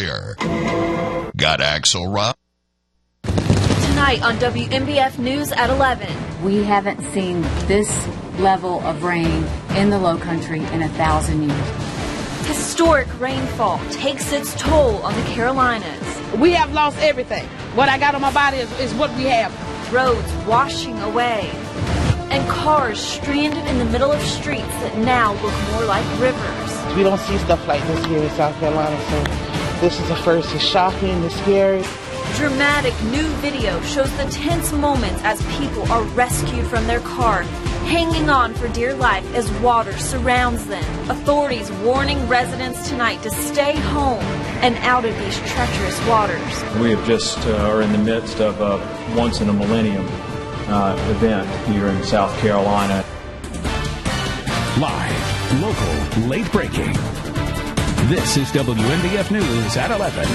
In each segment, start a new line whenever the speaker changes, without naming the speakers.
clear. Got Axelrod?
Tonight on WMBF News at 11.
We haven't seen this level of rain in the low country in 1,000 years.
Historic rainfall takes its toll on the Carolinas.
We have lost everything. What I got on my body is what we have.
Roads washing away. And cars stranded in the middle of streets that now look more like rivers.
We don't see stuff like this here in South Carolina, so this is the first. It's shocking, it's scary.
Dramatic new video shows the tense moments as people are rescued from their car, hanging on for dear life as water surrounds them. Authorities warning residents tonight to stay home and out of these treacherous waters.
We have just are in the midst of a once-in-a-millennium event here in South Carolina.
Live, local, late breaking. This is WMBF News at 11.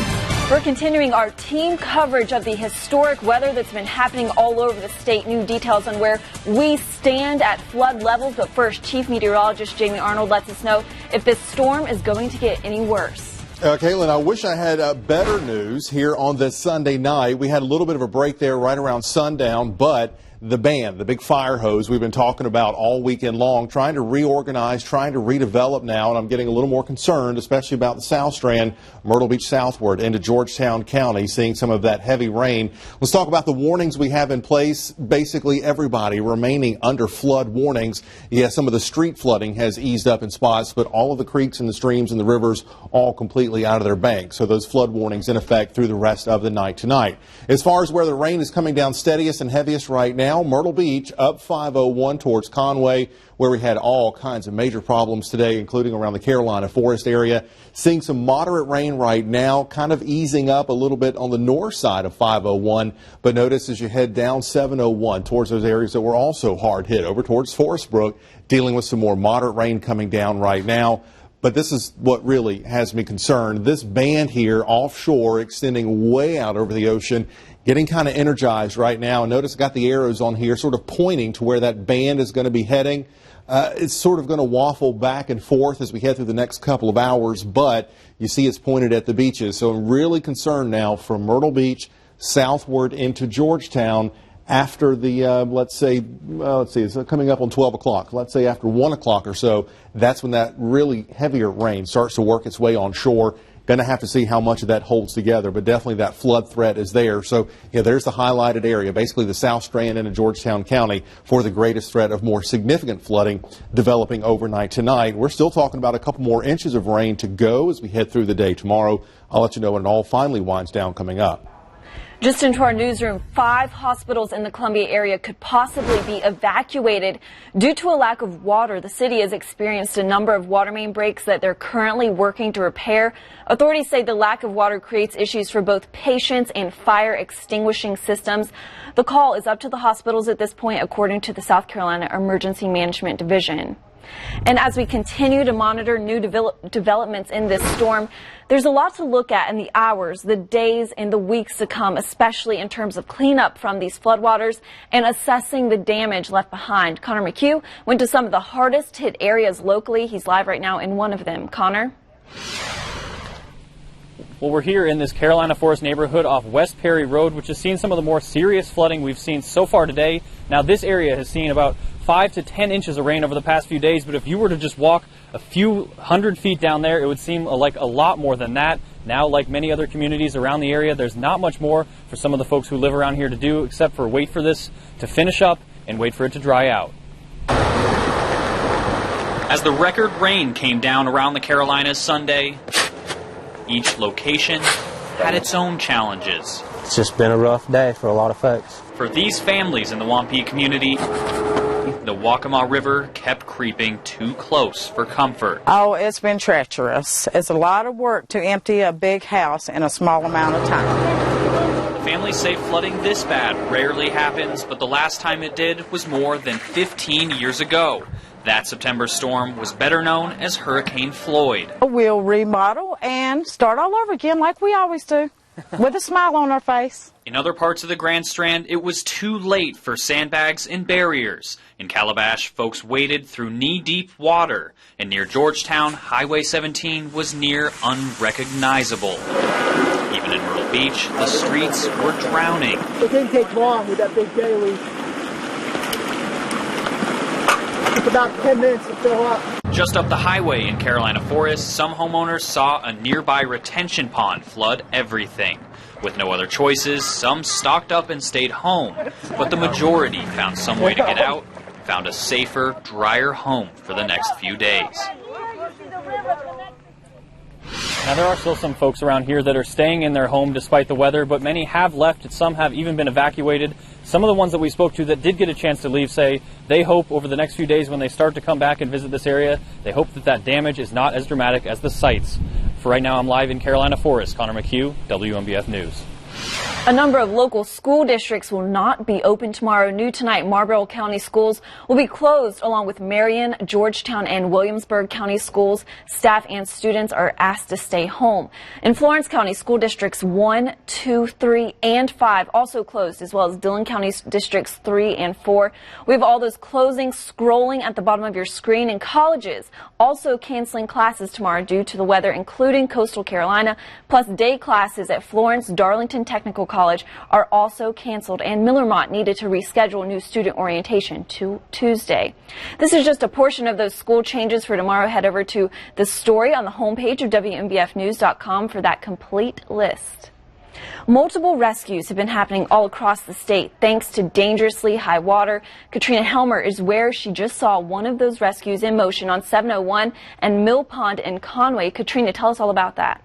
We're continuing our team coverage of the historic weather that's been happening all over the state. New details on where we stand at flood levels. But first, Chief Meteorologist Jamie Arnold lets us know if this storm is going to get any worse.
Caitlin, I wish I had better news here on this Sunday night. We had a little bit of a break there right around sundown, but the band, the big fire hose we've been talking about all weekend long, trying to reorganize, trying to redevelop now, and I'm getting a little more concerned, especially about the South Strand, Myrtle Beach southward into Georgetown County, seeing some of that heavy rain. Let's talk about the warnings we have in place. Basically everybody remaining under flood warnings. Yes, some of the street flooding has eased up in spots, but all of the creeks and the streams and the rivers all completely out of their banks. So those flood warnings in effect through the rest of the night tonight. As far as where the rain is coming down steadiest and heaviest right now, Myrtle Beach up 501 towards Conway, where we had all kinds of major problems today, including around the Carolina Forest area. Seeing some moderate rain right now, kind of easing up a little bit on the north side of 501. But notice as you head down 701 towards those areas that were also hard hit over towards Forest Brook, dealing with some more moderate rain coming down right now. But this is what really has me concerned. This band here offshore, extending way out over the ocean, getting kind of energized right now. Notice I got the arrows on here sort of pointing to where that band is going to be heading. It's sort of going to waffle back and forth as we head through the next couple of hours, but you see it's pointed at the beaches. So I'm really concerned now from Myrtle Beach southward into Georgetown after the, let's see, it's coming up on 12 o'clock. Let's say after 1 o'clock or so, that's when that really heavier rain starts to work its way on shore. Going to have to see how much of that holds together, but definitely that flood threat is there. So, yeah, there's the highlighted area, basically the South Strand into Georgetown County for the greatest threat of more significant flooding developing overnight tonight. We're still talking about a couple more inches of rain to go as we head through the day tomorrow. I'll let you know when it all finally winds down coming up.
Just into our newsroom, 5 hospitals in the Columbia area could possibly be evacuated due to a lack of water. The city has experienced a number of water main breaks that they're currently working to repair. Authorities say the lack of water creates issues for both patients and fire extinguishing systems. The call is up to the hospitals at this point, according to the South Carolina Emergency Management Division. And as we continue to monitor new developments in this storm, there's a lot to look at in the hours, the days, and the weeks to come, especially in terms of cleanup from these floodwaters and assessing the damage left behind. Connor McHugh went to some of the hardest hit areas locally. He's live right now in one of them. Connor?
Well, we're here in this Carolina Forest neighborhood off West Perry Road, which has seen some of the more serious flooding we've seen so far today. Now, this area has seen about 5 to 10 inches of rain over the past few days, but if you were to just walk a few hundred feet down there, it would seem like a lot more than that. Now, like many other communities around the area, there's not much more for some of the folks who live around here to do except for wait for this to finish up and wait for it to dry out.
As the record rain came down around the Carolinas Sunday, each location had its own challenges.
It's just been a rough day for a lot of folks.
For these families in the Wampee community, the Waccamaw River kept creeping too close for comfort.
Oh, it's been treacherous. It's a lot of work to empty a big house in a small amount of time.
Families say flooding this bad rarely happens, but the last time it did was more than 15 years ago. That September storm was better known as Hurricane Floyd.
We'll remodel and start all over again like we always do. with a smile on her face.
In other parts of the Grand Strand, it was too late for sandbags and barriers. In Calabash, folks waded through knee-deep water. And near Georgetown, Highway 17 was near unrecognizable. Even in Myrtle Beach, the streets were drowning.
It didn't take long with that big deluge. It took about 10 minutes to fill up.
Just up the highway in Carolina Forest, some homeowners saw a nearby retention pond flood everything. With no other choices, some stocked up and stayed home. But the majority found some way to get out, found a safer, drier home for the next few days.
Now, there are still some folks around here that are staying in their home despite the weather, but many have left. Some have even been evacuated. Some of the ones that we spoke to that did get a chance to leave say they hope over the next few days when they start to come back and visit this area, they hope that that damage is not as dramatic as the sites. For right now, I'm live in Carolina Forest. Connor McHugh, WMBF News.
A number of local school districts will not be open tomorrow. New tonight, Marlboro County schools will be closed along with Marion, Georgetown, and Williamsburg County schools. Staff and students are asked to stay home. In Florence County, school districts 1, 2, 3, and 5 also closed, as well as Dillon County districts 3 and 4. We have all those closings scrolling at the bottom of your screen, and colleges also canceling classes tomorrow due to the weather, including Coastal Carolina, plus day classes at Florence, Darlington Technical College are also canceled, and Millermont needed to reschedule new student orientation to Tuesday. This is just a portion of those school changes for tomorrow. Head over to the story on the homepage of WMBFnews.com for that complete list. Multiple rescues have been happening all across the state thanks to dangerously high water. Katrina Helmer is where she just saw one of those rescues in motion on 701 and Mill Pond in Conway. Katrina, tell us all about that.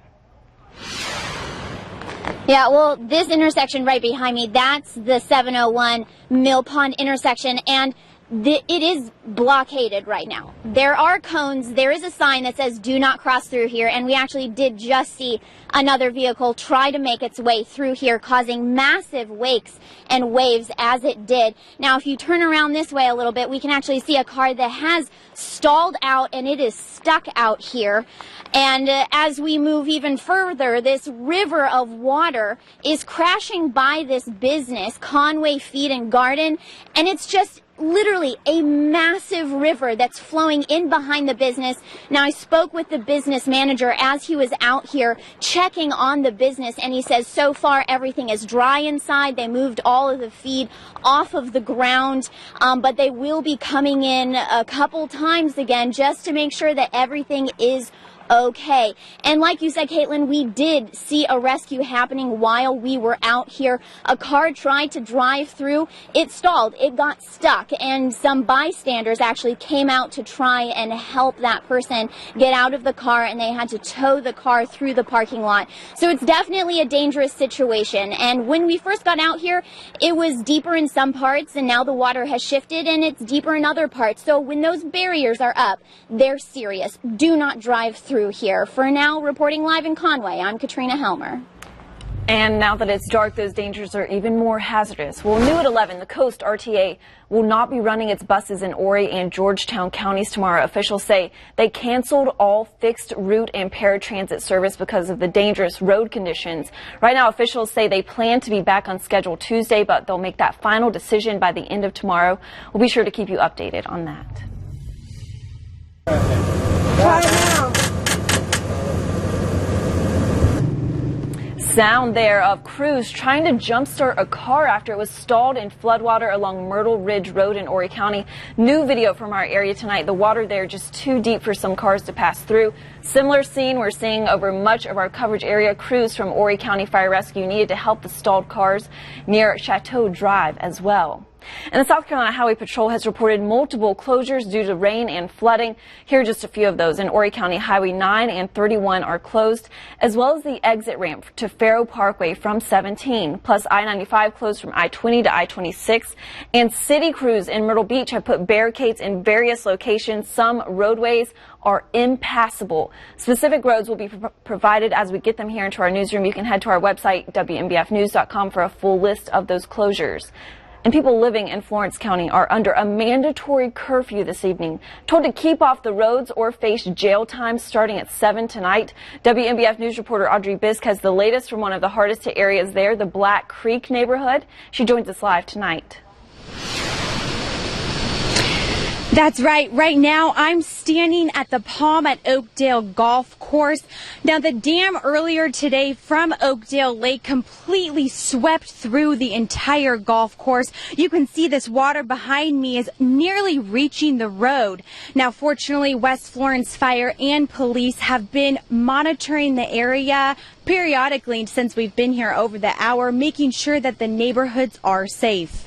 Yeah, well, this intersection right behind me, that's the 701 Mill Pond intersection, and it is blockaded right now. There are cones. There is a sign that says do not cross through here, and we actually did just see another vehicle try to make its way through here, causing massive wakes and waves as it did. Now, if you turn around this way a little bit, we can actually see a car that has stalled out, and it is stuck out here. And as we move even further, this river of water is crashing by this business, Conway Feed and Garden, and it's just literally a massive river that's flowing in behind the business. Now, I spoke with the business manager as he was out here checking on the business, and he says so far everything is dry inside. They moved all of the feed off of the ground, but they will be coming in a couple times again just to make sure that everything is okay. And like you said, Caitlin, we did see a rescue happening while we were out here. A car tried to drive through. It stalled. It got stuck. And some bystanders actually came out to try and help that person get out of the car, and they had to tow the car through the parking lot. So it's definitely a dangerous situation. And when we first got out here, it was deeper in some parts, and now the water has shifted and it's deeper in other parts. So when those barriers are up, they're serious. Do not drive through here. For now, reporting live in Conway, I'm Katrina Helmer.
And now that it's dark, those dangers are even more hazardous. Well, new at 11, the Coast RTA will not be running its buses in Horry and Georgetown counties tomorrow. Officials say they canceled all fixed route and paratransit service because of the dangerous road conditions. Right now, officials say they plan to be back on schedule Tuesday, but they'll make that final decision by the end of tomorrow. We'll be sure to keep you updated on that. Sound there of crews trying to jumpstart a car after it was stalled in floodwater along Myrtle Ridge Road in Horry County. New video from our area tonight. The water there just too deep for some cars to pass through. Similar scene we're seeing over much of our coverage area. Crews from Horry County Fire Rescue needed to help the stalled cars near Chateau Drive as well. And the South Carolina Highway Patrol has reported multiple closures due to rain and flooding. Here are just a few of those. In Horry County, Highway 9 and 31 are closed, as well as the exit ramp to Faro Parkway from 17. Plus, I-95 closed from I-20 to I-26. And city crews in Myrtle Beach have put barricades in various locations. Some roadways are impassable. Specific roads will be provided as we get them here into our newsroom. You can head to our website, WMBFnews.com, for a full list of those closures. And people living in Florence County are under a mandatory curfew this evening, told to keep off the roads or face jail time starting at 7 tonight. WNBF News reporter Audrey Bisk has the latest from one of the hardest hit areas there, the Black Creek neighborhood. She joins us live tonight.
That's right. Right now, I'm standing at the Palm at Oakdale Golf Course. Now, the dam earlier today from Oakdale Lake completely swept through the entire golf course. You can see this water behind me is nearly reaching the road. Now, fortunately, West Florence Fire and police have been monitoring the area periodically since we've been here over the hour, making sure that the neighborhoods are safe.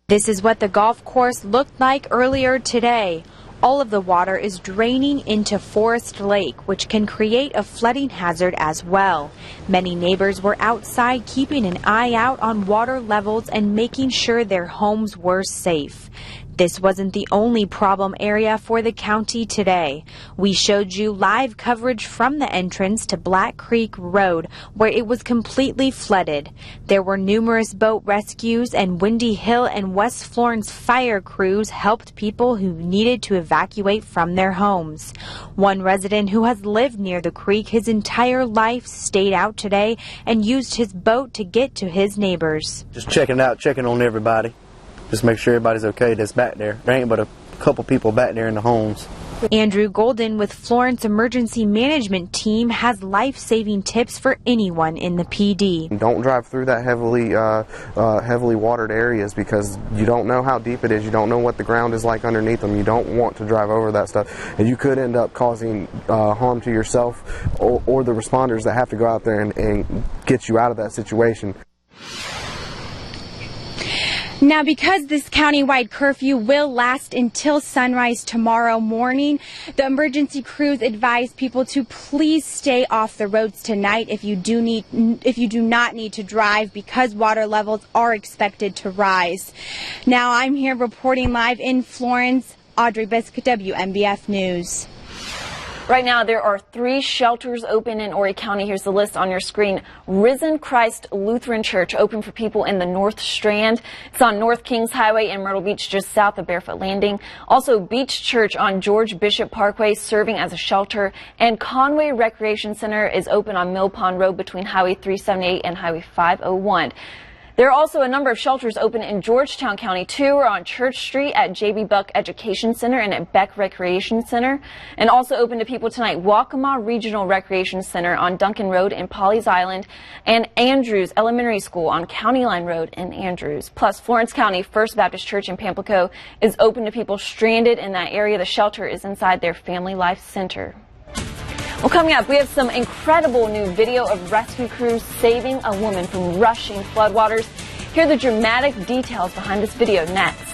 This is what the golf course looked like earlier today. All of the water is draining into Forest Lake, which can create a flooding hazard as well. Many neighbors were outside keeping an eye out on water levels and making sure their homes were safe. This wasn't the only problem area for the county today. We showed you live coverage from the entrance to Black Creek Road, where it was completely flooded. There were numerous boat rescues, and Windy Hill and West Florence fire crews helped people who needed to evacuate from their homes. One resident who has lived near the creek his entire life stayed out today and used his boat to get to his neighbors.
Just checking out, checking on everybody. Just make sure everybody's okay that's back there. There ain't but a couple people back there in the homes.
Andrew Golden with Florence Emergency Management Team has life-saving tips for anyone in the PD.
Don't drive through that heavily watered areas because you don't know how deep it is. You don't know what the ground is like underneath them. You don't want to drive over that stuff. And you could end up causing harm to yourself or the responders that have to go out there and get you out of that situation.
Now, because this countywide curfew will last until sunrise tomorrow morning, the emergency crews advise people to please stay off the roads tonight if you do not need to drive, because water levels are expected to rise. Now, I'm here reporting live in Florence. Audrey Bisk, WNBF News.
Right now, there are 3 shelters open in Horry County. Here's the list on your screen. Risen Christ Lutheran Church, open for people in the North Strand. It's on North Kings Highway in Myrtle Beach, just south of Barefoot Landing. Also, Beach Church on George Bishop Parkway, serving as a shelter. And Conway Recreation Center is open on Mill Pond Road between Highway 378 and Highway 501. There are also a number of shelters open in Georgetown County. 2 are on Church Street at J.B. Buck Education Center and at Beck Recreation Center. And also open to people tonight, Waccamaw Regional Recreation Center on Duncan Road in Pawleys Island, and Andrews Elementary School on County Line Road in Andrews. Plus, Florence County First Baptist Church in Pamplico is open to people stranded in that area. The shelter is inside their Family Life Center. Well, coming up, we have some incredible new video of rescue crews saving a woman from rushing floodwaters. Hear the dramatic details behind this video next.